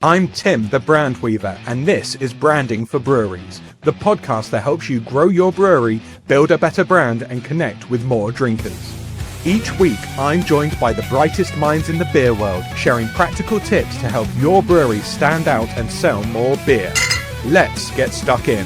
I'm Tim, the Brand Weaver, and this is Branding for Breweries, the podcast that helps you grow your brewery, build a better brand, and connect with more drinkers. Each week, I'm joined by the brightest minds in the beer world, sharing practical tips to help your brewery stand out and sell more beer. Let's get stuck in.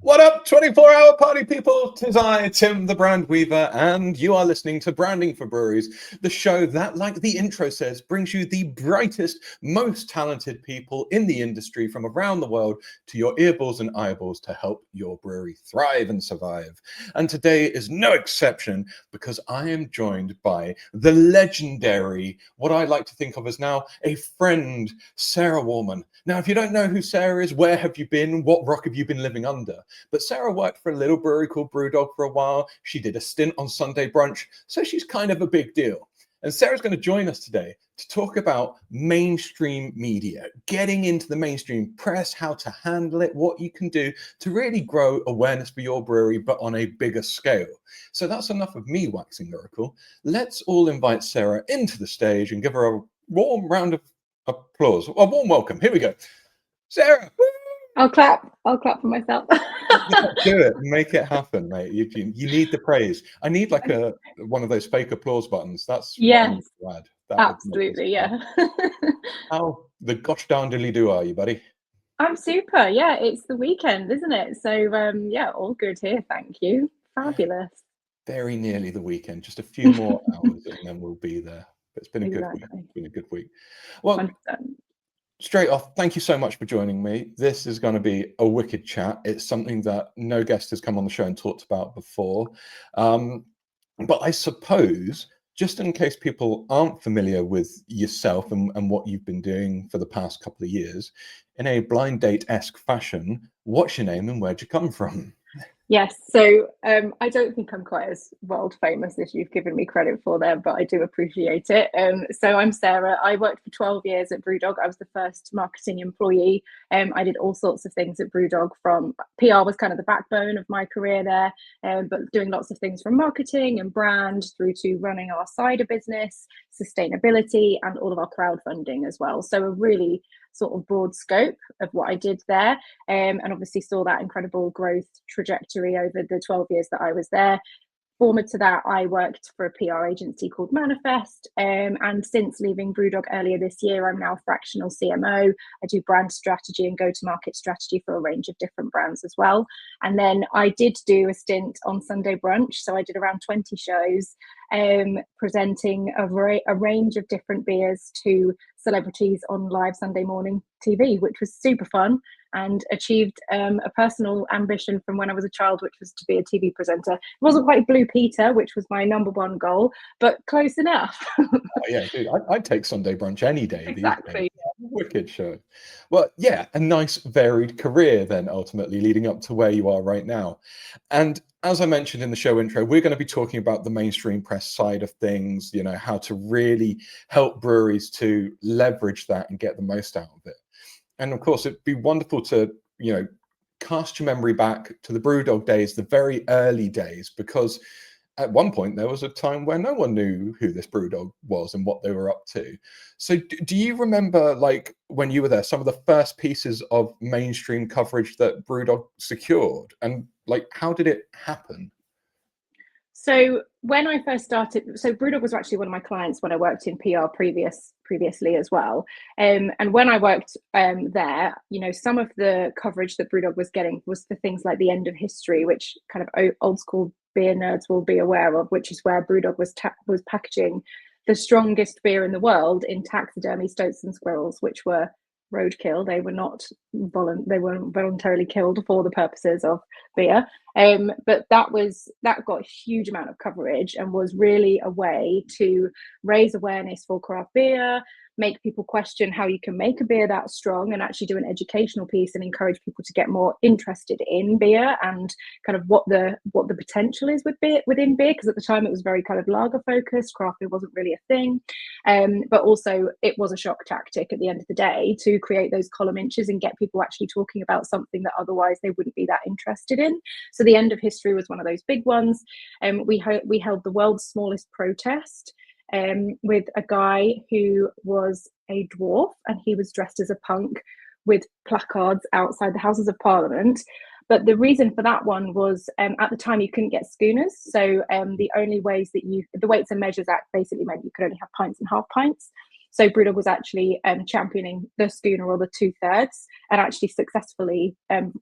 What up, 24-hour party people? 'Tis I, Tim, the Brand Weaver, and you are listening to Branding for Breweries, the show that, like the intro says, brings you the brightest, most talented people in the industry from around the world to your earballs and eyeballs to help your brewery thrive and survive. And today is no exception because I am joined by the legendary, what I like to think of as now a friend, Sarah Warman. Now, if you don't know who Sarah is, where have you been? What rock have you been living under? But Sarah worked for a little brewery called BrewDog for a while. She did a stint on Sunday Brunch, so she's kind of a big deal. And Sarah's going to join us today to talk about mainstream media, getting into the mainstream press, how to handle it, what you can do to really grow awareness for your brewery, but on a bigger scale. So that's enough of me waxing lyrical. Let's all invite Sarah into the stage and give her a warm round of applause. A warm welcome. Here we go. Sarah. I'll clap for myself. Do it, make it happen, mate. You need the praise. I need like one of those fake applause buttons. That's yes, what I'm glad. absolutely, yeah. How the gosh darn diddly do are you, buddy? I'm super. Yeah, it's the weekend, isn't it? So yeah, all good here. Thank you. Fabulous. Very nearly the weekend. Just a few more hours, and then we'll be there. But it's been a good week. It's been a good week. Well. 100%. Straight off, thank you so much for joining me. This is going to be a wicked chat. It's something that no guest has come on the show and talked about before. But I suppose, just in case people aren't familiar with yourself and what you've been doing for the past couple of years, in a blind date-esque fashion, what's your name and where'd you come from? Yes, so I don't think I'm quite as world famous as you've given me credit for there, but I do appreciate it. So I'm Sarah. I worked for 12 years at BrewDog. I was the first marketing employee. I did all sorts of things at BrewDog. From PR was kind of the backbone of my career there, but doing lots of things from marketing and brand through to running our cider business, sustainability, and all of our crowdfunding as well. So a really sort of broad scope of what I did there, and obviously saw that incredible growth trajectory over the 12 years that I was there. Forward to that, I worked for a PR agency called Manifest, and since leaving BrewDog earlier this year, I'm now fractional CMO. I do brand strategy and go-to-market strategy for a range of different brands as well. And then I did do a stint on Sunday Brunch, so I did around 20 shows, presenting a range of different beers to celebrities on live Sunday morning TV, which was super fun and achieved a personal ambition from when I was a child, which was to be a TV presenter. It wasn't quite Blue Peter, which was my number one goal, but close enough. Oh, yeah, dude, I'd take Sunday Brunch any day. Exactly. Wicked show. Well, yeah, a nice varied career then ultimately leading up to where you are right now. And as I mentioned in the show intro, we're going to be talking about the mainstream press side of things, you know, how to really help breweries to leverage that and get the most out of it. And of course, it'd be wonderful to, you know, cast your memory back to the BrewDog days, the very early days, because at one point there was a time where no one knew who this BrewDog was and what they were up to. So do you remember, like, when you were there, some of the first pieces of mainstream coverage that BrewDog secured, and like, how did it happen? So when I first started, so BrewDog was actually one of my clients when I worked in PR previously as well. And when I worked there, you know, some of the coverage that BrewDog was getting was for things like the end of history, which kind of old school beer nerds will be aware of, which is where BrewDog was packaging the strongest beer in the world in taxidermy stoats and squirrels, which were roadkill. They weren't voluntarily killed for the purposes of beer. But that got a huge amount of coverage and was really a way to raise awareness for craft beer, make people question how you can make a beer that strong, and actually do an educational piece and encourage people to get more interested in beer and kind of what the potential is within beer, because at the time it was very kind of lager focused. Craft beer wasn't really a thing, but also it was a shock tactic at the end of the day to create those column inches and get people actually talking about something that otherwise they wouldn't be that interested in. So the end of history was one of those big ones. We held the world's smallest protest with a guy who was a dwarf, and he was dressed as a punk with placards outside the Houses of Parliament. But the reason for that one was at the time you couldn't get schooners. So the only ways that the Weights and Measures Act basically meant you could only have pints and half pints. So BrewDog was actually championing the schooner or the 2/3, and actually successfully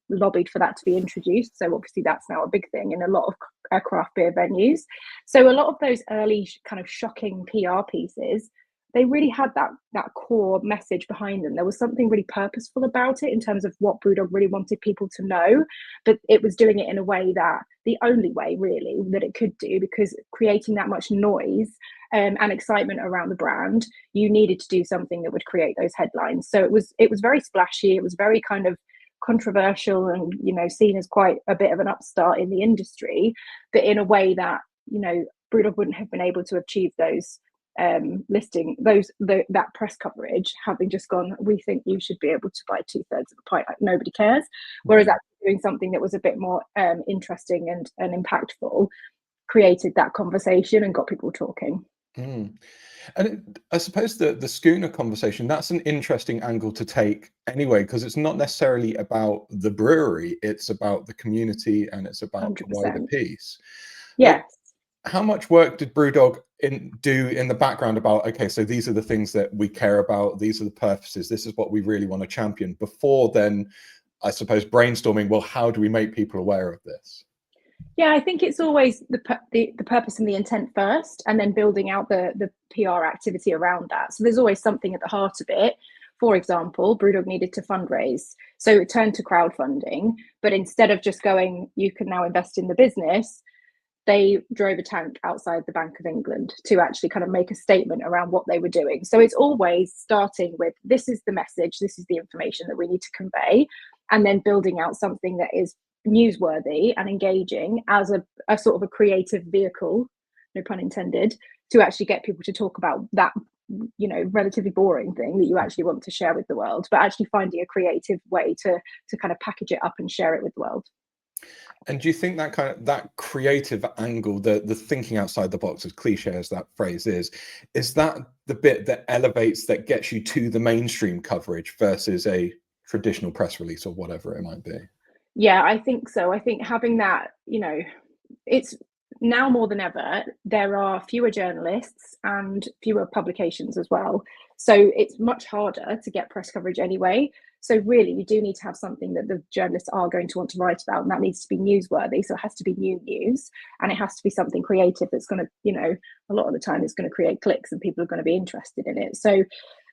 lobbied for that to be introduced. So obviously that's now a big thing in a lot of craft beer venues. So a lot of those early kind of shocking PR pieces, they really had that core message behind them. There was something really purposeful about it in terms of what BrewDog really wanted people to know, but it was doing it in a way that the only way really that it could do, because creating that much noise and excitement around the brand, you needed to do something that would create those headlines. So it was very splashy. It was very kind of controversial and, you know, seen as quite a bit of an upstart in the industry, but in a way that, you know, BrewDog wouldn't have been able to achieve those that press coverage, having just gone, we think you should be able to buy 2/3 of a pint, like nobody cares. Whereas actually doing something that was a bit more interesting and impactful created that conversation and got people talking. And I suppose the schooner conversation, that's an interesting angle to take anyway, because it's not necessarily about the brewery, it's about the community and it's about the wider 100%. piece. Yes. How much work did BrewDog do in the background about, okay, so these are the things that we care about, these are the purposes, this is what we really want to champion, before then, I suppose, brainstorming, well, how do we make people aware of this? Yeah, I think it's always the purpose and the intent first, and then building out the PR activity around that. So there's always something at the heart of it. For example, BrewDog needed to fundraise, so it turned to crowdfunding. But instead of just going, you can now invest in the business, they drove a tank outside the Bank of England to actually kind of make a statement around what they were doing. So it's always starting with, this is the message, this is the information that we need to convey, and then building out something that is newsworthy and engaging as a sort of a creative vehicle, no pun intended, to actually get people to talk about that, you know, relatively boring thing that you actually want to share with the world, but actually finding a creative way to kind of package it up and share it with the world. And do you think that kind of that creative angle, the thinking outside the box, as cliche as that phrase is that the bit that elevates, that gets you to the mainstream coverage versus a traditional press release or whatever it might be? Yeah, I think so. I think having that, you know, it's now more than ever, there are fewer journalists and fewer publications as well. So it's much harder to get press coverage anyway. So really, you do need to have something that the journalists are going to want to write about, and that needs to be newsworthy. So it has to be new news, and it has to be something creative that's going to, you know, a lot of the time it's going to create clicks and people are going to be interested in it. So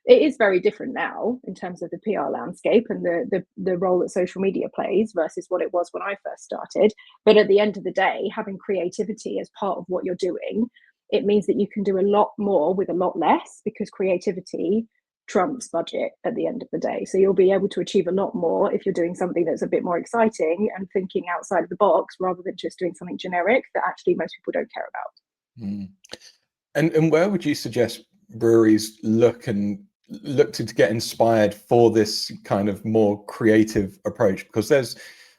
it is very different now in terms of the PR landscape and the role that social media plays versus what it was when I first started. But at the end of the day, having creativity as part of what you're doing, it means that you can do a lot more with a lot less, because creativity trumps budget at the end of the day. So you'll be able to achieve a lot more if you're doing something that's a bit more exciting and thinking outside of the box, rather than just doing something generic that actually most people don't care about. And where would you suggest breweries look to get inspired for this kind of more creative approach? Because there's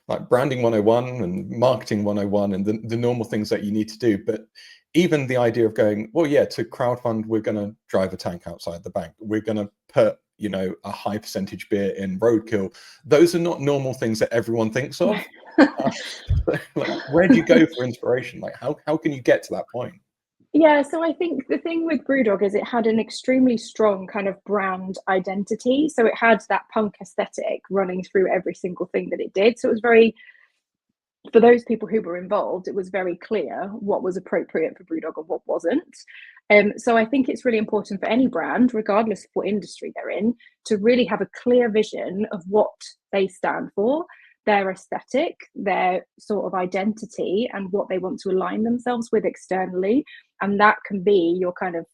like branding 101 and marketing 101 and the normal things that you need to do, but even the idea of going, well, yeah, to crowdfund, we're going to drive a tank outside the bank, we're going to put, you know, a high percentage beer in roadkill. Those are not normal things that everyone thinks of. Like, where do you go for inspiration? Like, how can you get to that point? Yeah, so I think the thing with BrewDog is it had an extremely strong kind of brand identity. So it had that punk aesthetic running through every single thing that it did. So it was very, for those people who were involved, it was very clear what was appropriate for BrewDog and what wasn't. So I think it's really important for any brand, regardless of what industry they're in, to really have a clear vision of what they stand for, their aesthetic, their sort of identity, and what they want to align themselves with externally. And that can be your kind of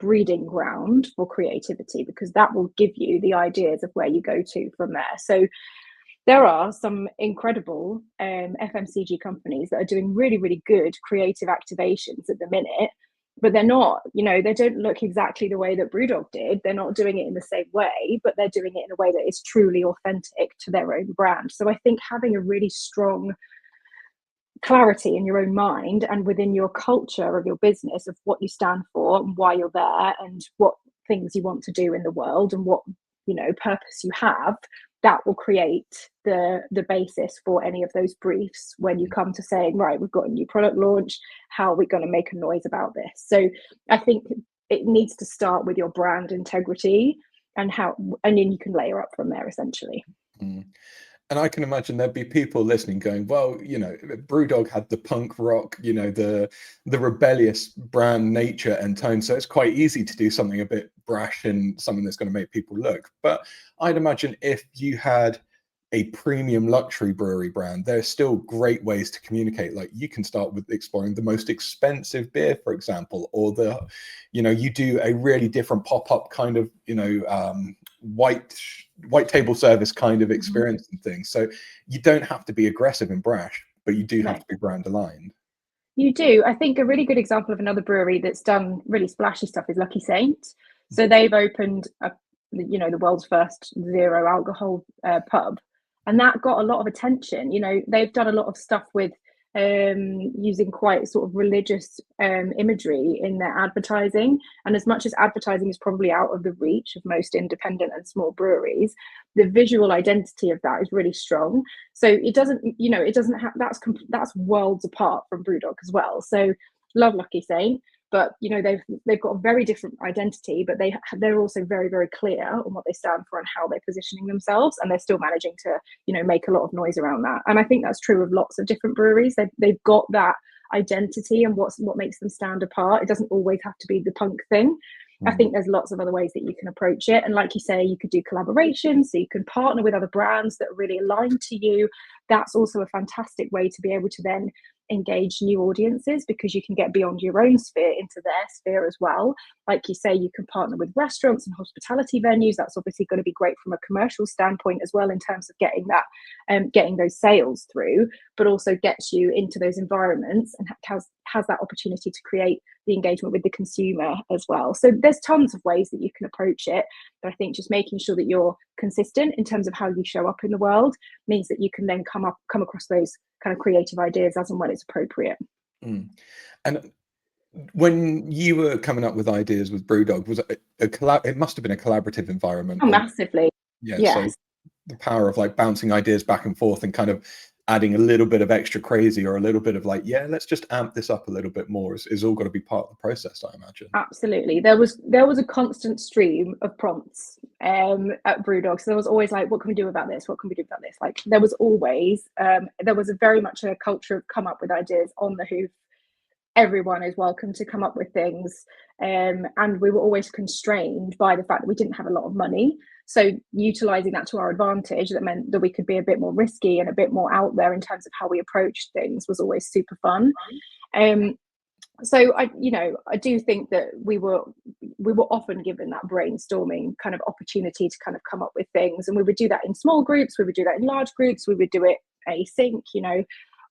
breeding ground for creativity, because that will give you the ideas of where you go to from there. So there are some incredible FMCG companies that are doing really, really good creative activations at the minute, but they're not, you know, they don't look exactly the way that BrewDog did. They're not doing it in the same way, but they're doing it in a way that is truly authentic to their own brand. So I think having a really strong clarity in your own mind and within your culture of your business of what you stand for and why you're there and what things you want to do in the world and what, you know, purpose you have, that will create the basis for any of those briefs when you come to saying, right, we've got a new product launch, how are we going to make a noise about this? So I think it needs to start with your brand integrity and then you can layer up from there essentially. And I can imagine there'd be people listening going, well, you know, BrewDog had the punk rock, you know, the rebellious brand nature and tone. So it's quite easy to do something a bit brash and something that's going to make people look. But I'd imagine if you had a premium luxury brewery brand, there's still great ways to communicate. Like you can start with exploring the most expensive beer, for example, or you know, you do a really different pop-up kind of, you know, white table service kind of experience and things. So you don't have to be aggressive and brash, but you do have to be brand aligned. You do. I think a really good example of another brewery that's done really splashy stuff is Lucky Saint. So they've opened the world's first zero alcohol pub, and that got a lot of attention. You know, they've done a lot of stuff with using quite sort of religious imagery in their advertising. And as much as advertising is probably out of the reach of most independent and small breweries, the visual identity of that is really strong. So it doesn't have that's worlds apart from BrewDog as well. So love Lucky Saint, but you know they've got a very different identity, but they're also very, very clear on what they stand for and how they're positioning themselves, and they're still managing to, you know, make a lot of noise around that. And I think that's true of lots of different breweries. They've got that identity and what makes them stand apart. It doesn't always have to be the punk thing. I think there's lots of other ways that you can approach it. And like you say, you could do collaborations, so you can partner with other brands that are really aligned to you. That's also a fantastic way to be able to then engage new audiences, because you can get beyond your own sphere into their sphere as well. Like you say, you can partner with restaurants and hospitality venues. That's obviously going to be great from a commercial standpoint as well, in terms of getting that getting those sales through, but also gets you into those environments and has that opportunity to create the engagement with the consumer as well. So there's tons of ways that you can approach it, but I think just making sure that you're consistent in terms of how you show up in the world means that you can then come across those kind of creative ideas as and when it's appropriate. And when you were coming up with ideas with BrewDog, was it it must have been a collaborative environment? Oh, massively. Yeah. Yes. So the power of like bouncing ideas back and forth and kind of adding a little bit of extra crazy or a little bit of like, yeah, let's just amp this up a little bit more is all got to be part of the process, I imagine. Absolutely. There was a constant stream of prompts at BrewDog. So there was always like, what can we do about this? What can we do about this? Like there was always there was very much a culture of come up with ideas on the hoof. Everyone is welcome to come up with things, and we were always constrained by the fact that we didn't have a lot of money. So utilizing that to our advantage, that meant that we could be a bit more risky and a bit more out there in terms of how we approached things, was always super fun. So I do think that we were often given that brainstorming kind of opportunity to kind of come up with things, and we would do that in small groups, we would do that in large groups, we would do it async, you know,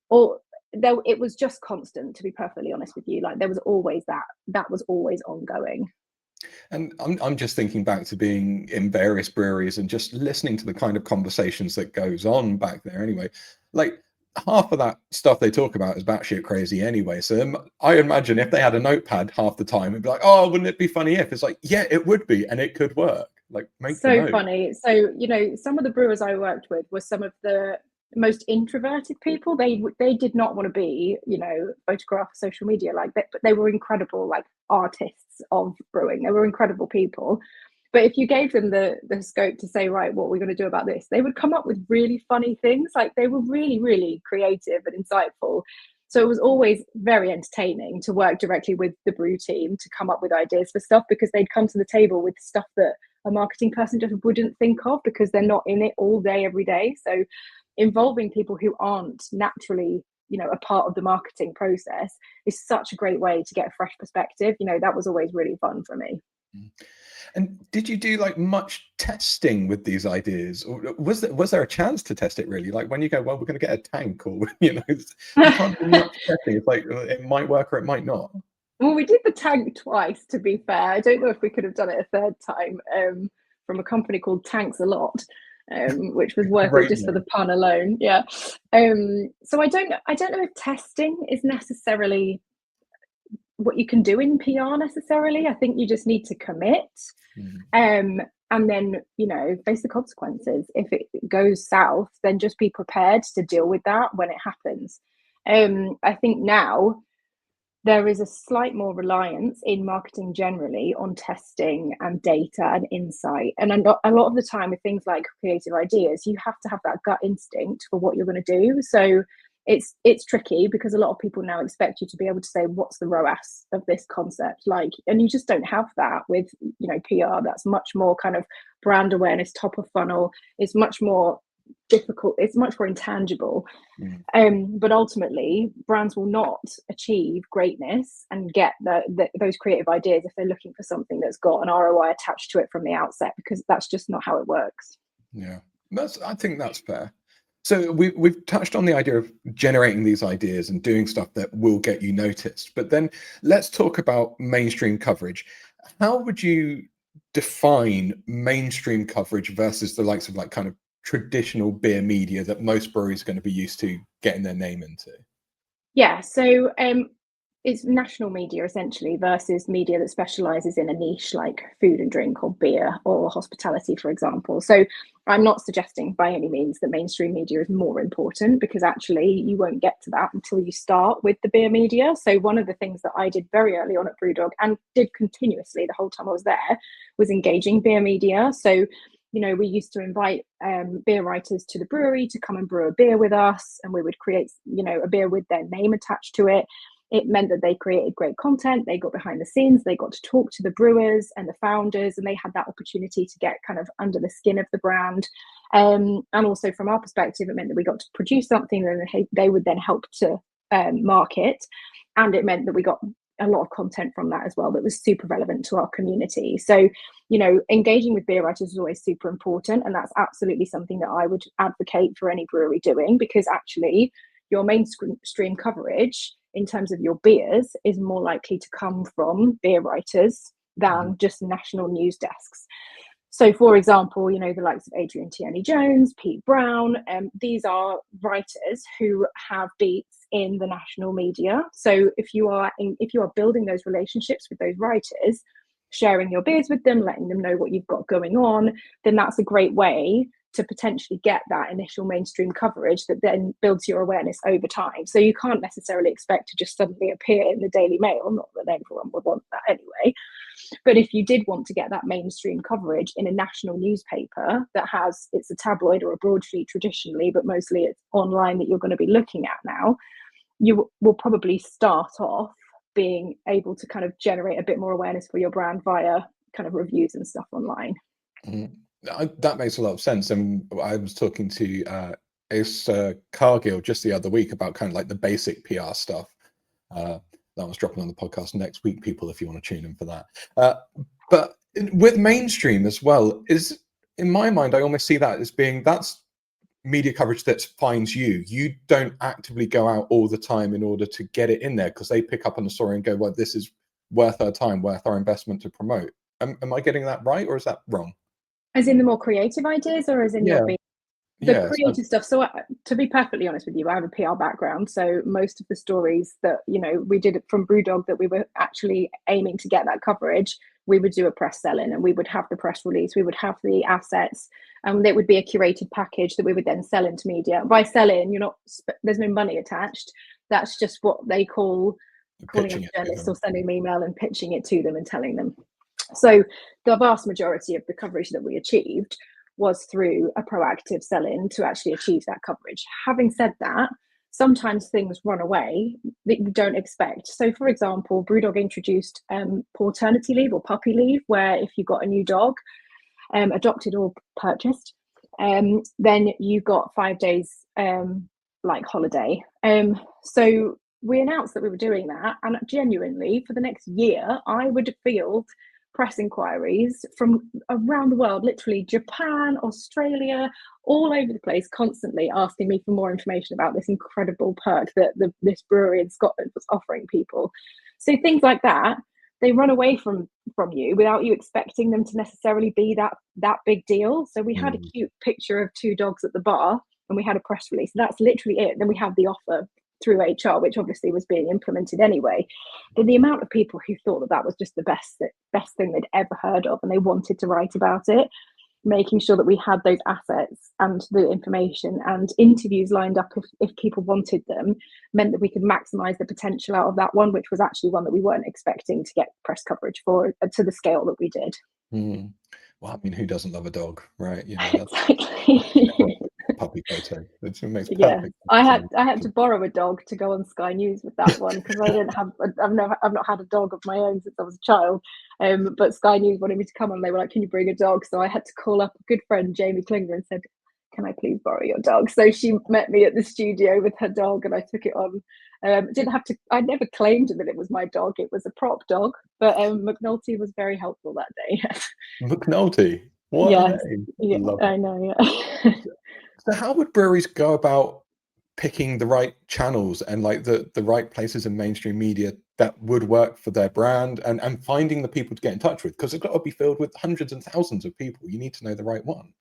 or though it was just constant, to be perfectly honest with you. Like there was always that was always ongoing. And I'm just thinking back to being in various breweries and just listening to the kind of conversations that goes on back there anyway. Like half of that stuff they talk about is batshit crazy anyway. So I imagine if they had a notepad half the time, it'd be like, oh, wouldn't it be funny if? It's like, yeah, it would be, and it could work. Like make so funny. So, you know, some of the brewers I worked with were some of the most introverted people. They did not want to be, you know, photographed for social media like that, but they were incredible, like artists of brewing. They were incredible people. But if you gave them the scope to say, right, what are we going to do about this, they would come up with really funny things. Like they were really, really creative and insightful. So it was always very entertaining to work directly with the brew team to come up with ideas for stuff, because they'd come to the table with stuff that a marketing person just wouldn't think of, because they're not in it all day, every day. So involving people who aren't naturally, you know, a part of the marketing process is such a great way to get a fresh perspective. You know, that was always really fun for me. And did you do like much testing with these ideas, or was there a chance to test it really? Like when you go, well, we're going to get a tank, or you know, you can't do much testing. It's like it might work or it might not. Well, we did the tank twice, to be fair. I don't know if we could have done it a third time, from a company called Tanks a Lot. which was worth it just for the pun alone. Yeah. So I don't know if testing is necessarily what you can do in PR necessarily. I think you just need to commit, and then, you know, face the consequences. If it goes south, then just be prepared to deal with that when it happens. I think now there is a slight more reliance in marketing generally on testing and data and insight. And a lot of the time with things like creative ideas, you have to have that gut instinct for what you're going to do. So it's tricky because a lot of people now expect you to be able to say, what's the ROAS of this concept like? And you just don't have that with, you know, PR. That's much more kind of brand awareness, top of funnel. It's much more difficult, it's much more intangible. But ultimately brands will not achieve greatness and get those creative ideas if they're looking for something that's got an ROI attached to it from the outset, because that's just not how it works. Yeah, I think that's fair. So we've touched on the idea of generating these ideas and doing stuff that will get you noticed, but then let's talk about mainstream coverage. How would you define mainstream coverage versus the likes of like kind of traditional beer media that most breweries are going to be used to getting their name into? Yeah, so it's national media essentially versus media that specializes in a niche like food and drink or beer or hospitality, for example. So I'm not suggesting by any means that mainstream media is more important, because actually you won't get to that until you start with the beer media. So one of the things that I did very early on at BrewDog and did continuously the whole time I was there was engaging beer media. So, you know, we used to invite beer writers to the brewery to come and brew a beer with us, and we would create, you know, a beer with their name attached to it. It meant that they created great content, they got behind the scenes, they got to talk to the brewers and the founders, and they had that opportunity to get kind of under the skin of the brand. And also from our perspective, it meant that we got to produce something that they would then help to market. And it meant that we got a lot of content from that as well that was super relevant to our community. So, you know, engaging with beer writers is always super important, and that's absolutely something that I would advocate for any brewery doing, because actually your mainstream coverage in terms of your beers is more likely to come from beer writers than just national news desks. So, for example, you know, the likes of Adrian Tierney Jones, Pete Brown, these are writers who have beats in the national media. So if you are building those relationships with those writers, sharing your beers with them, letting them know what you've got going on, then that's a great way to potentially get that initial mainstream coverage that then builds your awareness over time. So you can't necessarily expect to just suddenly appear in the Daily Mail, not that everyone would want that anyway. But if you did want to get that mainstream coverage in a national newspaper that has, it's a tabloid or a broadsheet traditionally, but mostly it's online that you're going to be looking at now, you will probably start off being able to kind of generate a bit more awareness for your brand via kind of reviews and stuff online. That makes a lot of sense. And I was talking to Ace Cargill just the other week about kind of like the basic PR stuff. That was dropping on the podcast next week, people, if you want to tune in for that. But with mainstream as well, is in my mind, I almost see that as being that's media coverage that finds you. You don't actively go out all the time in order to get it in there, because they pick up on the story and go, well, this is worth our time, worth our investment to promote. Am I getting that right, or is that wrong? As in the more creative ideas, or as in your creative stuff? So to be perfectly honest with you, I have a PR background, so most of the stories that, you know, we did from BrewDog that we were actually aiming to get that coverage, we would do a press sell-in, and we would have the press release, we would have the assets, and it would be a curated package that we would then sell into media. By sell-in, there's no money attached. That's just what they call calling a journalist or sending an email and pitching it to them and telling them. So the vast majority of the coverage that we achieved was through a proactive sell-in to actually achieve that coverage. Having said that, sometimes things run away that you don't expect. So, for example, BrewDog introduced paternity leave or puppy leave, where if you got a new dog, adopted or purchased, then you got 5 days like holiday. So we announced that we were doing that, and genuinely for the next year, I would field press inquiries from around the world, literally Japan, Australia, all over the place, constantly asking me for more information about this incredible perk that this brewery in Scotland was offering people. So things like that, they run away from from you without you expecting them to necessarily be that big deal. So we had a cute picture of 2 dogs at the bar, and we had a press release. That's literally it. Then we had the offer through HR, which obviously was being implemented anyway. But the amount of people who thought that was just the best thing they'd ever heard of, and they wanted to write about it, making sure that we had those assets and the information and interviews lined up if people wanted them, meant that we could maximize the potential out of that one, which was actually one that we weren't expecting to get press coverage for to the scale that we did. Well, I mean, who doesn't love a dog, right? You know, that's exactly. puppy photo. It makes Yeah, perfect I sense. had to borrow a dog to go on Sky News with that one, because I didn't have I've not had a dog of my own since I was a child. But Sky News wanted me to come on. They were like, "Can you bring a dog?" So I had to call up a good friend, Jamie Klinger, and said, "Can I please borrow your dog?" So she met me at the studio with her dog, and I took it on. Didn't have to. I never claimed that it was my dog. It was a prop dog, but McNulty was very helpful that day. McNulty, what a Yes, name! yeah, Love I it. know. Yeah. So, how would breweries go about picking the right channels and like the right places in mainstream media that would work for their brand, and finding the people to get in touch with? Because it's got to be filled with hundreds and thousands of people. You need to know the right one.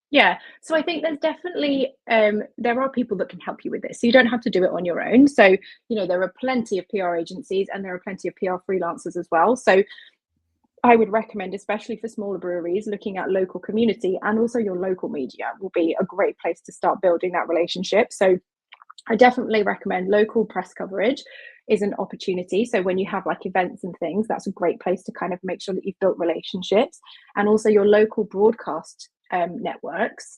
Yeah, so I think there's definitely there are people that can help you with this. So you don't have to do it on your own. So, you know, there are plenty of PR agencies and there are plenty of PR freelancers as well. So I would recommend, especially for smaller breweries, looking at local community, and also your local media will be a great place to start building that relationship. So I definitely recommend local press coverage is an opportunity. So when you have like events and things, that's a great place to kind of make sure that you've built relationships, and also your local broadcast networks.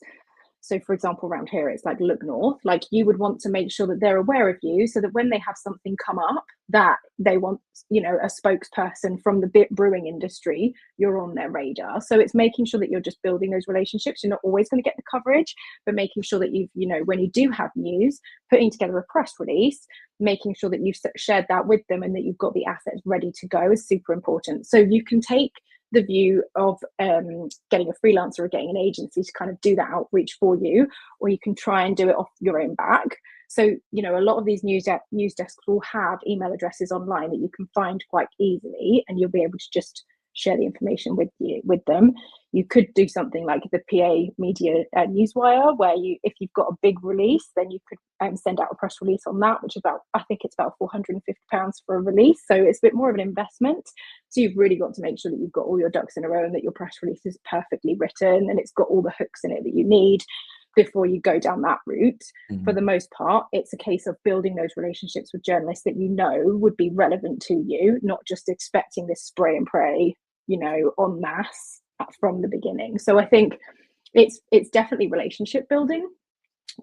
So for example, around here, it's like Look North, like you would want to make sure that they're aware of you, so that when they have something come up that they want, you know, a spokesperson from the brewing industry, you're on their radar. So it's making sure that you're just building those relationships. You're not always going to get the coverage, but making sure that you know, when you do have news, putting together a press release, making sure that you've shared that with them and that you've got the assets ready to go is super important. So you can take the view of getting a freelancer or getting an agency to kind of do that outreach for you, or you can try and do it off your own back. So, you know, a lot of these news desks will have email addresses online that you can find quite easily, and you'll be able to just share the information with them. You could do something like the PA Media Newswire, where if you've got a big release, then you could send out a press release on that, which is I think it's about £450 for a release. So it's a bit more of an investment. So you've really got to make sure that you've got all your ducks in a row and that your press release is perfectly written and it's got all the hooks in it that you need before you go down that route. For the most part, it's a case of building those relationships with journalists that you know would be relevant to you, not just expecting this spray and pray, you know, en masse from the beginning. So I think it's definitely relationship building,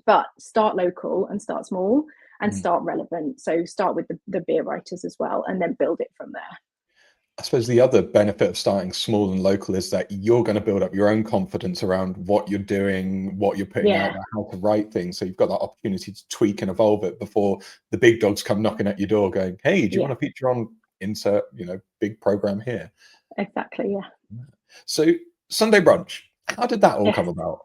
but start local and start small and start relevant. So start with the beer writers as well, and then build it from there. I suppose the other benefit of starting small and local is that you're going to build up your own confidence around what you're doing, what you're putting out there, how to write things. So you've got that opportunity to tweak and evolve it before the big dogs come knocking at your door going, "Hey, do you want to feature on insert, you know, big program here?" Exactly, yeah. So Sunday Brunch, how did that all come about?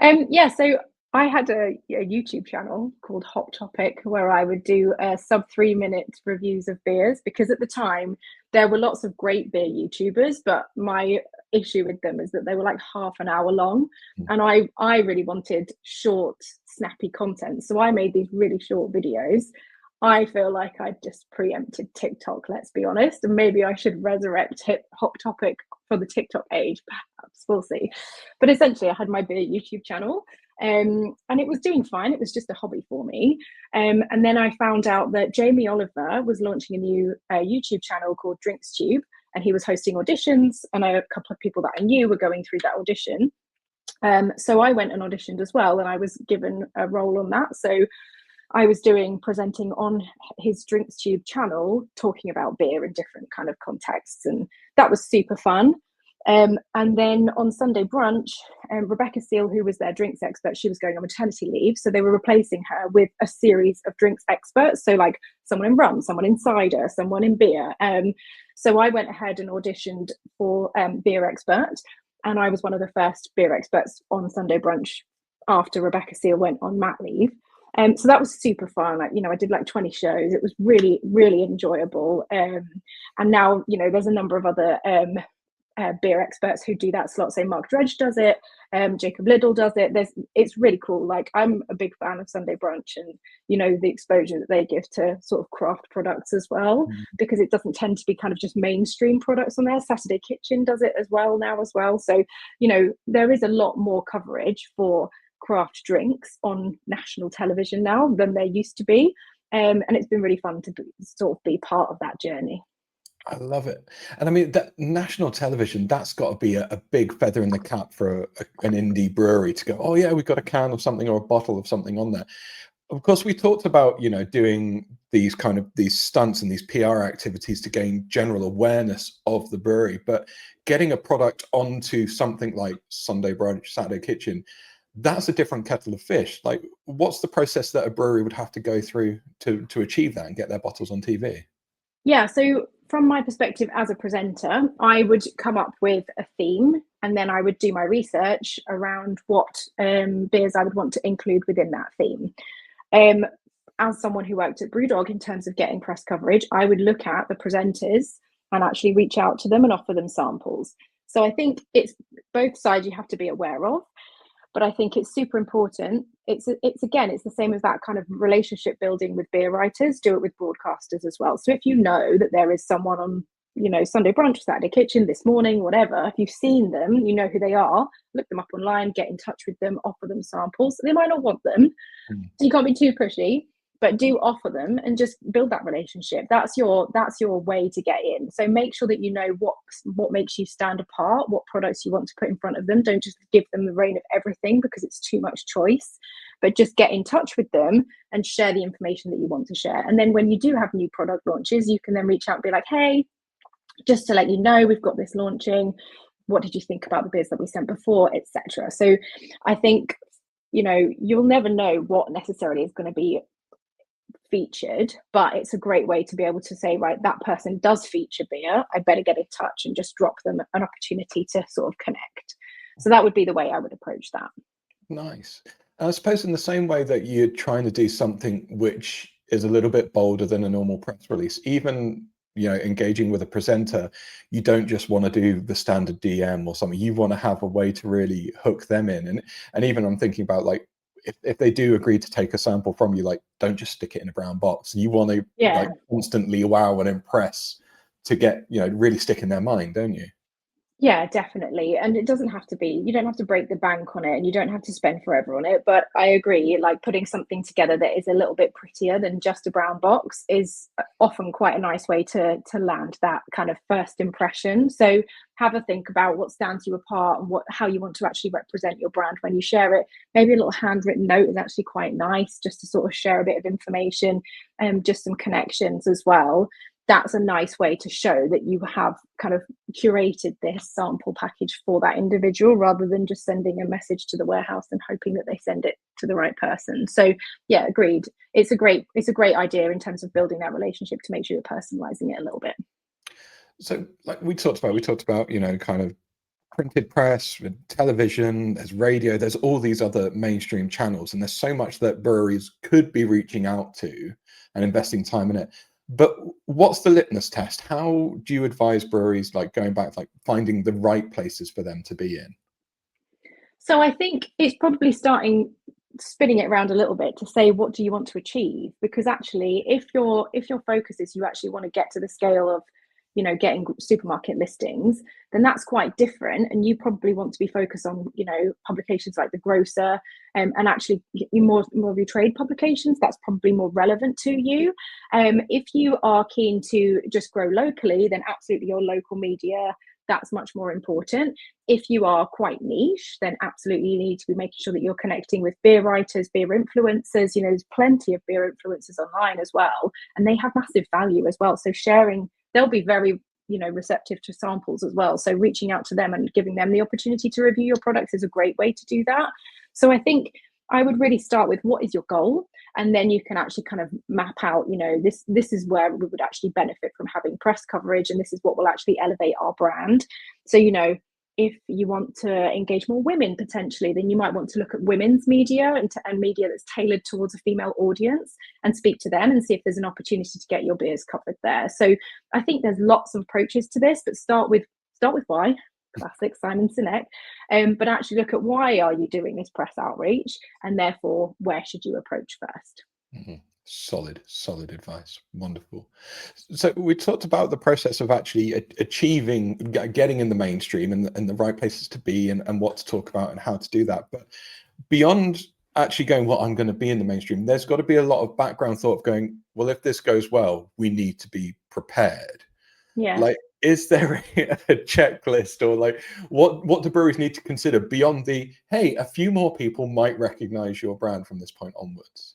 Yeah, so I had a YouTube channel called Hot Topic where I would do sub 3 minute reviews of beers, because at the time there were lots of great beer YouTubers, but my issue with them is that they were like half an hour long, and I really wanted short, snappy content. So I made these really short videos. I feel like I just preempted TikTok, let's be honest, and maybe I should resurrect Hot Topic for the TikTok age, perhaps, we'll see. But essentially I had my beer YouTube channel, and it was doing fine. It was just a hobby for me. And then I found out that Jamie Oliver was launching a new YouTube channel called Drinks Tube, and he was hosting auditions, and a couple of people that I knew were going through that audition. So I went and auditioned as well, and I was given a role on that. So I was presenting on his Drinks Tube channel, talking about beer in different kind of contexts, and that was super fun. And then on Sunday Brunch, Rebecca Seal, who was their drinks expert, she was going on maternity leave, so they were replacing her with a series of drinks experts, so like someone in rum, someone in cider, someone in beer. So I went ahead and auditioned for beer expert, and I was one of the first beer experts on Sunday Brunch after Rebecca Seal went on mat leave. So that was super fun. Like, I did like 20 shows. It was really, really enjoyable. And now, there's a number of other beer experts who do that slot. So Mark Dredge does it, Jacob Liddell does it. It's really cool. Like, I'm a big fan of Sunday Brunch, and the exposure that they give to sort of craft products as well, because it doesn't tend to be kind of just mainstream products on there. Saturday Kitchen does it as well now as well. So there is a lot more coverage for craft drinks on national television now than there used to be, and it's been really fun to sort of be part of that journey. I love it. And I mean, that national television, that's got to be a big feather in the cap for an indie brewery to go, oh yeah, we've got a can of something or a bottle of something on there. Of course, we talked about, doing these stunts and these PR activities to gain general awareness of the brewery, but getting a product onto something like Sunday Brunch, Saturday Kitchen, that's a different kettle of fish. Like, what's the process that a brewery would have to go through to achieve that and get their bottles on TV? Yeah, so from my perspective as a presenter, I would come up with a theme, and then I would do my research around what beers I would want to include within that theme. As someone who worked at BrewDog in terms of getting press coverage, I would look at the presenters and actually reach out to them and offer them samples. So I think it's both sides you have to be aware of, but I think it's super important. It's the same as that kind of relationship building with beer writers. Do it with broadcasters as well. So if you know that there is someone on, Sunday Brunch, Saturday Kitchen, This Morning, whatever, if you've seen them, you know who they are, look them up online, get in touch with them, offer them samples. They might not want them, so you can't be too pushy, but do offer them and just build that relationship. That's your way to get in. So make sure that you know what makes you stand apart, what products you want to put in front of them. Don't just give them the reign of everything, because it's too much choice, but just get in touch with them and share the information that you want to share. And then when you do have new product launches, you can then reach out and be like, hey, just to let you know, we've got this launching. What did you think about the beers that we sent before, etc. So I think, you'll never know what necessarily is going to be featured, but it's a great way to be able to say, right, that person does feature beer, I better get in touch and just drop them an opportunity to sort of connect. So that would be the way I would approach that. Nice. I suppose in the same way that you're trying to do something which is a little bit bolder than a normal press release, even engaging with a presenter, you don't just want to do the standard DM or something. You want to have a way to really hook them in. And even I'm thinking about, like, if they do agree to take a sample from you, like, don't just stick it in a brown box. You want to like constantly wow and impress to get, really stick in their mind, don't you? Yeah, definitely. And it doesn't have to be, you don't have to break the bank on it, and you don't have to spend forever on it. But I agree, like, putting something together that is a little bit prettier than just a brown box is often quite a nice way to land that kind of first impression. So have a think about what stands you apart and how you want to actually represent your brand when you share it. Maybe a little handwritten note is actually quite nice, just to sort of share a bit of information and just some connections as well. That's a nice way to show that you have kind of curated this sample package for that individual, rather than just sending a message to the warehouse and hoping that they send it to the right person. So yeah, agreed. It's a great idea in terms of building that relationship, to make sure you're personalizing it a little bit. So, like we talked about, kind of printed press, with television, there's radio, there's all these other mainstream channels, and there's so much that breweries could be reaching out to and investing time in it. But what's the litmus test? How do you advise breweries, like, going back, like, finding the right places for them to be in? So I think it's probably spinning it around a little bit to say, what do you want to achieve? Because actually, if your focus is you actually want to get to the scale of, getting supermarket listings, then that's quite different. And you probably want to be focused on, publications like The Grocer, and actually more of your trade publications. That's probably more relevant to you. If you are keen to just grow locally, then absolutely your local media, that's much more important. If you are quite niche, then absolutely you need to be making sure that you're connecting with beer writers, beer influencers. There's plenty of beer influencers online as well, and they have massive value as well. So sharing, they'll be very, receptive to samples as well. So reaching out to them and giving them the opportunity to review your products is a great way to do that. So I think I would really start with, what is your goal? And then you can actually kind of map out, this is where we would actually benefit from having press coverage, and this is what will actually elevate our brand. So, if you want to engage more women potentially, then you might want to look at women's media and media that's tailored towards a female audience and speak to them and see if there's an opportunity to get your beers covered there. So I think there's lots of approaches to this, but start with why. Classic Simon Sinek. But actually look at why are you doing this press outreach, and therefore where should you approach first. Mhm. Solid advice. Wonderful. So we talked about the process of actually achieving, getting in the mainstream and the right places to be and what to talk about and how to do that. But beyond actually going, well, I'm going to be in the mainstream, there's got to be a lot of background thought of going, well, if this goes well, we need to be prepared. Yeah. Like, is there a checklist, or like what do breweries need to consider beyond the, hey, a few more people might recognize your brand from this point onwards?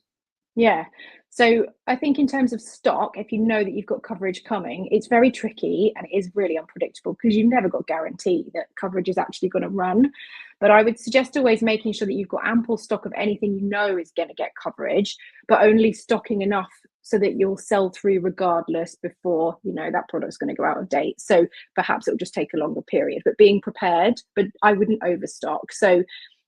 Yeah. So I think in terms of stock, if you know that you've got coverage coming, it's very tricky and it is really unpredictable because you've never got guarantee that coverage is actually going to run. But I would suggest always making sure that you've got ample stock of anything you know is going to get coverage, but only stocking enough so that you'll sell through regardless before that product's going to go out of date. So perhaps it'll just take a longer period, but being prepared, but I wouldn't overstock. So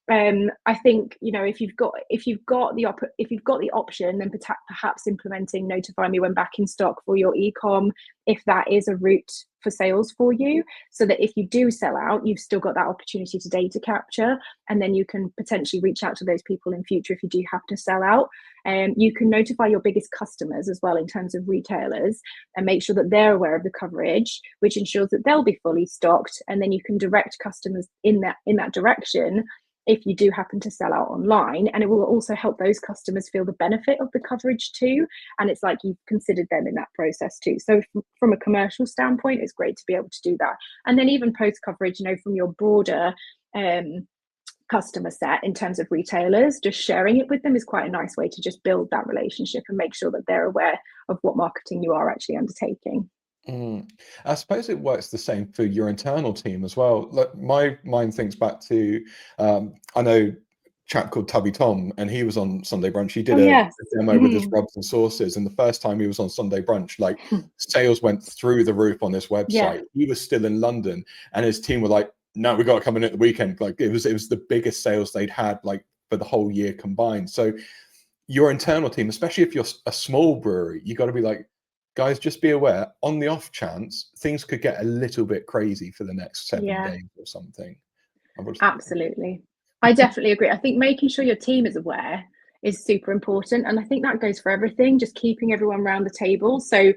I think if you've got the option, then perhaps implementing notify me when back in stock for your ecom, if that is a route for sales for you, so that if you do sell out, you've still got that opportunity to data capture, and then you can potentially reach out to those people in future if you do have to sell out. You can notify your biggest customers as well in terms of retailers and make sure that they're aware of the coverage, which ensures that they'll be fully stocked, and then you can direct customers in that direction if you do happen to sell out online. And it will also help those customers feel the benefit of the coverage too, and it's like you've considered them in that process too. So from a commercial standpoint, it's great to be able to do that. And then even post coverage, from your broader customer set in terms of retailers, just sharing it with them is quite a nice way to just build that relationship and make sure that they're aware of what marketing you are actually undertaking. I suppose it works the same for your internal team as well. Like my mind thinks back to, I know a chap called Tubby Tom, and he was on Sunday Brunch. He Oh did a yes. demo with his rubs and sauces, and the first time he was on Sunday Brunch, like sales went through the roof on this Yeah. website. He was still in London, and his team were like, "No, we got to come in at the weekend." Like it was the biggest sales they'd had like for the whole year combined. So your internal team, especially if you're a small brewery, you got to be like, guys, just be aware, on the off chance things could get a little bit crazy for the next 7 days or something. Absolutely. I definitely agree. I think making sure your team is aware is super important. And I think that goes for everything, just keeping everyone around the table. So,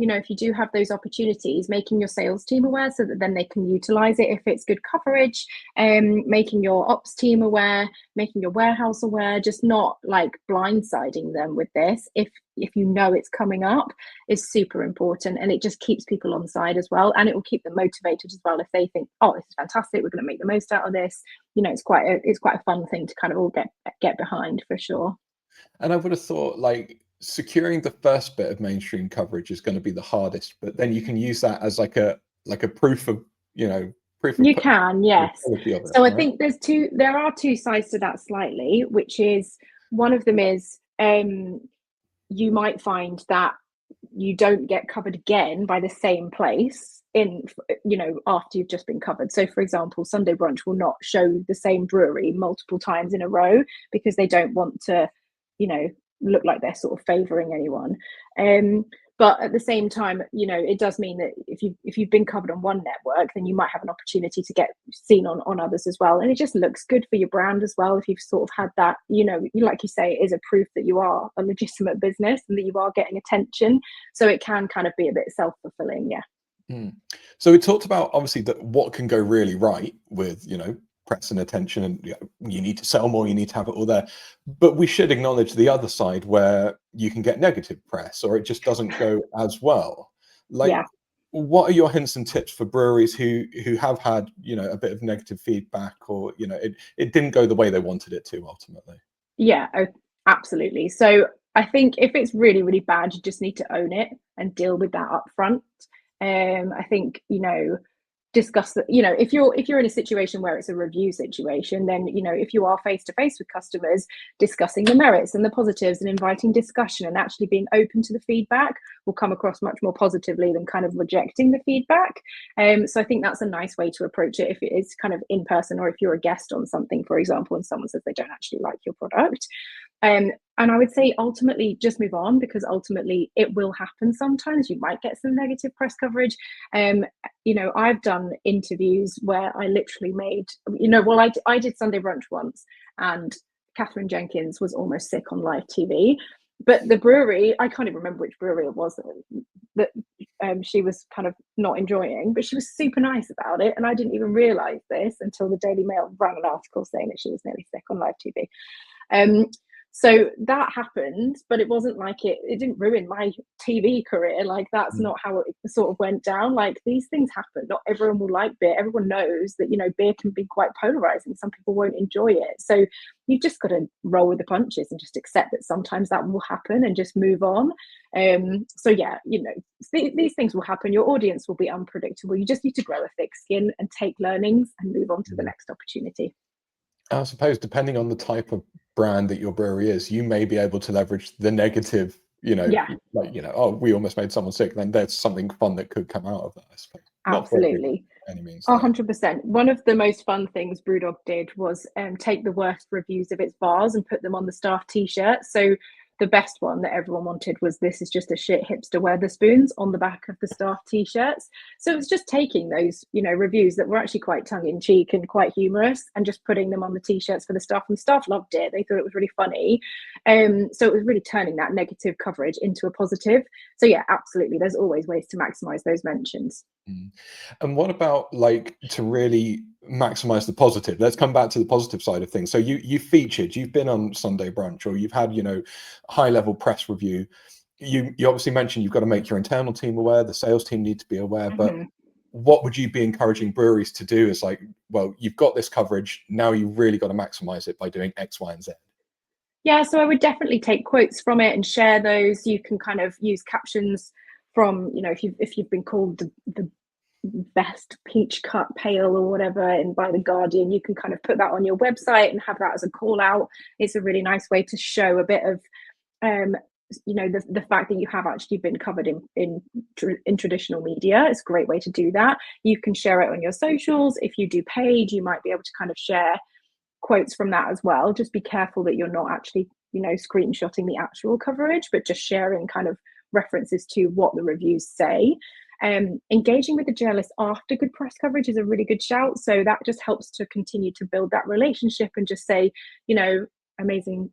if you do have those opportunities, making your sales team aware so that then they can utilize it if it's good coverage, making your ops team aware, making your warehouse aware, just not like blindsiding them with this. If you know it's coming up, is super important, and it just keeps people on side as well, and it will keep them motivated as well if they think, oh, this is fantastic, we're going to make the most out of this. It's quite a fun thing to kind of all get behind, for sure. And I would have thought like securing the first bit of mainstream coverage is going to be the hardest, but then you can use that as like a proof of You can, the yes. quality of it, So I right? think there are two sides to that slightly, which is, one of them is you might find that you don't get covered again by the same place after you've just been covered. So for example, Sunday Brunch will not show the same brewery multiple times in a row because they don't want to look like they're sort of favoring anyone. But at the same time, it does mean that if you've been covered on one network, then you might have an opportunity to get seen on others as well. And it just looks good for your brand as well if you've sort of had that, like you say, it is a proof that you are a legitimate business and that you are getting attention. So it can kind of be a bit self-fulfilling. Yeah. So we talked about obviously that what can go really right with press and attention, and you need to sell more, you need to have it all there, but we should acknowledge the other side where you can get negative press or it just doesn't go as well. Like, Yeah. what are your hints and tips for breweries who have had a bit of negative feedback, or it didn't go the way they wanted it to ultimately? Yeah, absolutely. So I think if it's really, really bad, you just need to own it and deal with that up front. I think, discuss that, if you're in a situation where it's a review situation, then if you are face to face with customers, discussing the merits and the positives and inviting discussion and actually being open to the feedback will come across much more positively than kind of rejecting the feedback. So I think that's a nice way to approach it if it is kind of in person, or if you're a guest on something, for example, and someone says they don't actually like your product. And I would say ultimately just move on, because ultimately it will happen. Sometimes you might get some negative press coverage. I've done interviews where I literally made, I did Sunday Brunch once, and Catherine Jenkins was almost sick on live TV. But the brewery, I can't even remember which brewery it was that she was kind of not enjoying, but she was super nice about it. And I didn't even realise this until the Daily Mail ran an article saying that she was nearly sick on live TV. So that happened, but it wasn't like it didn't ruin my TV career. Like, that's not how it sort of went down. Like, these things happen. Not everyone will like beer. Everyone knows that, beer can be quite polarizing. Some people won't enjoy it. So you've just got to roll with the punches and just accept that sometimes that will happen and just move on. So yeah, these things will happen. Your audience will be unpredictable. You just need to grow a thick skin and take learnings and move on to the next opportunity. I suppose depending on the type of brand that your brewery is, you may be able to leverage the negative, oh, we almost made someone sick. Then there's something fun that could come out of that, I suppose. Absolutely. Not any means. 100%. One of the most fun things BrewDog did was take the worst reviews of its bars and put them on the staff t-shirt. So the best one that everyone wanted was "This is just a shit hipster Weatherspoons" on the back of the staff t-shirts. So it was just taking those, reviews that were actually quite tongue-in-cheek and quite humorous, and just putting them on the t-shirts for the staff, and the staff loved it. They thought it was really funny. So it was really turning that negative coverage into a positive. So yeah, absolutely, there's always ways to maximize those mentions. And what about, like, to really maximize the positive? Let's come back to the positive side of things. So you've been on Sunday Brunch, or you've had high level press review. You obviously mentioned you've got to make your internal team aware, the sales team need to be aware, but what would you be encouraging breweries to do? Is like, well, you've got this coverage, now you really got to maximize it by doing X, Y, and Z. Yeah, so I would definitely take quotes from it and share those. You can kind of use captions from, if you've been called the best peach cut pale or whatever and by the Guardian, you can kind of put that on your website and have that as a call out. It's a really nice way to show a bit of the fact that you have actually been covered in traditional media. It's a great way to do that. You can share it on your socials. If you do paid, you might be able to kind of share quotes from that as well. Just be careful that you're not actually screenshotting the actual coverage, but just sharing kind of references to what the reviews say. Engaging with the journalists after good press coverage is a really good shout. So that just helps to continue to build that relationship and just say, amazing,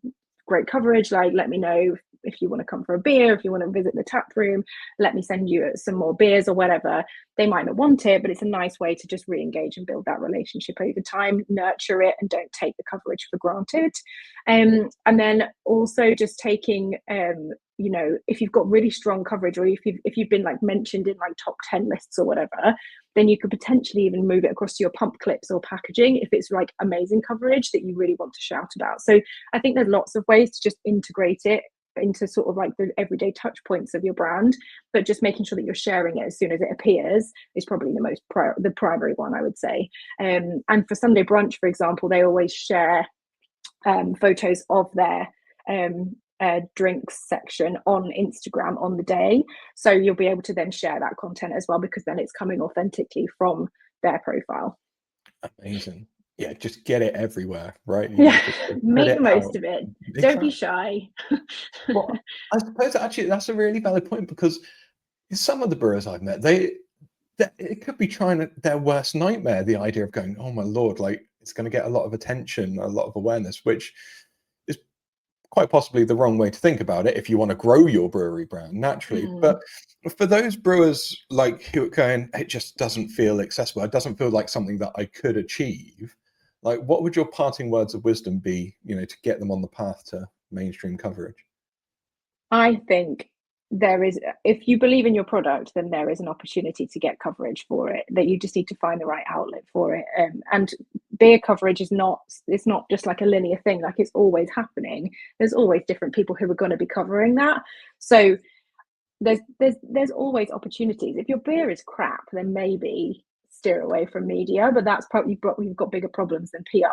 great coverage. Like, let me know if you want to come for a beer, if you want to visit the tap room, let me send you some more beers or whatever. They might not want it, but it's a nice way to just re-engage and build that relationship over time, nurture it, and don't take the coverage for granted. And then also just taking, if you've got really strong coverage, or if you've been like mentioned in like top 10 lists or whatever, then you could potentially even move it across to your pump clips or packaging if it's like amazing coverage that you really want to shout about. So I think there's lots of ways to just integrate it into sort of like the everyday touch points of your brand, but just making sure that you're sharing it as soon as it appears is probably the primary one, I would say. And for Sunday Brunch, for example, they always share photos of their drinks section on Instagram on the day, so you'll be able to then share that content as well, because then it's coming authentically from their profile. Amazing. Yeah, just get it everywhere, right? Make the most of it. Exactly. Don't be shy. Well, I suppose actually that's a really valid point, because some of the brewers I've met, it could be trying their worst nightmare, the idea of going, oh my lord, like, it's going to get a lot of attention, a lot of awareness, which is quite possibly the wrong way to think about it if you want to grow your brewery brand naturally. But for those brewers like who are going, it just doesn't feel accessible, it doesn't feel like something that I could achieve, like, what would your parting words of wisdom be, to get them on the path to mainstream coverage? I think there is, if you believe in your product, then there is an opportunity to get coverage for it, that you just need to find the right outlet for it. And beer coverage it's not just like a linear thing, like it's always happening. There's always different people who are going to be covering that. So there's always opportunities. If your beer is crap, then maybe steer away from media, but that's probably, we've got bigger problems than PR.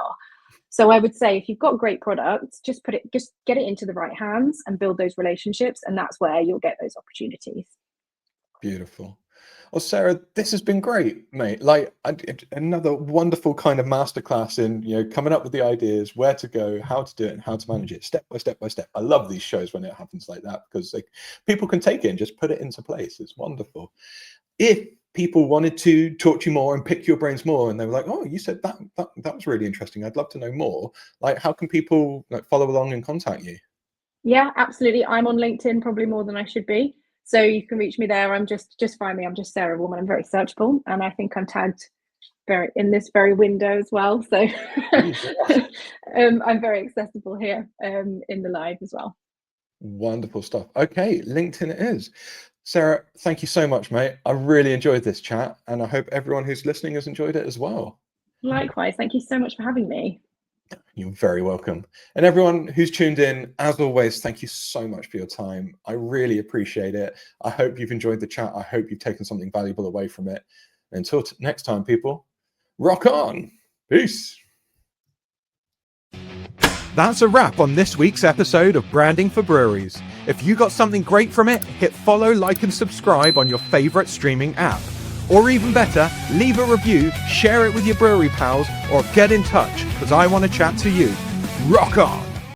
So I would say if you've got great products, just get it into the right hands and build those relationships, and that's where you'll get those opportunities. Beautiful. Well, Sarah, this has been great, mate. Like another wonderful kind of masterclass in, coming up with the ideas, where to go, how to do it, and how to manage it step by step by step. I love these shows when it happens like that, because people can take it and just put it into place. It's wonderful. If people wanted to talk to you more and pick your brains more, and they were like, "Oh, you said that was really interesting. I'd love to know more." Like, how can people follow along and contact you? Yeah, absolutely. I'm on LinkedIn probably more than I should be. So you can reach me there. I'm just find me. I'm just Sarah Warman. I'm very searchable, and I think I'm tagged in this very window as well. So I'm very accessible here in the live as well. Wonderful stuff. Okay, LinkedIn it is. Sarah, thank you so much, mate. I really enjoyed this chat, and I hope everyone who's listening has enjoyed it as well. Likewise. Thank you so much for having me. You're very welcome. And everyone who's tuned in, as always, thank you so much for your time. I really appreciate it. I hope you've enjoyed the chat. I hope you've taken something valuable away from it. Until next time, people, rock on. Peace. That's a wrap on this week's episode of Branding for Breweries. If you got something great from it, hit follow, like, and subscribe on your favorite streaming app. Or even better, leave a review, share it with your brewery pals, or get in touch, because I want to chat to you. Rock on!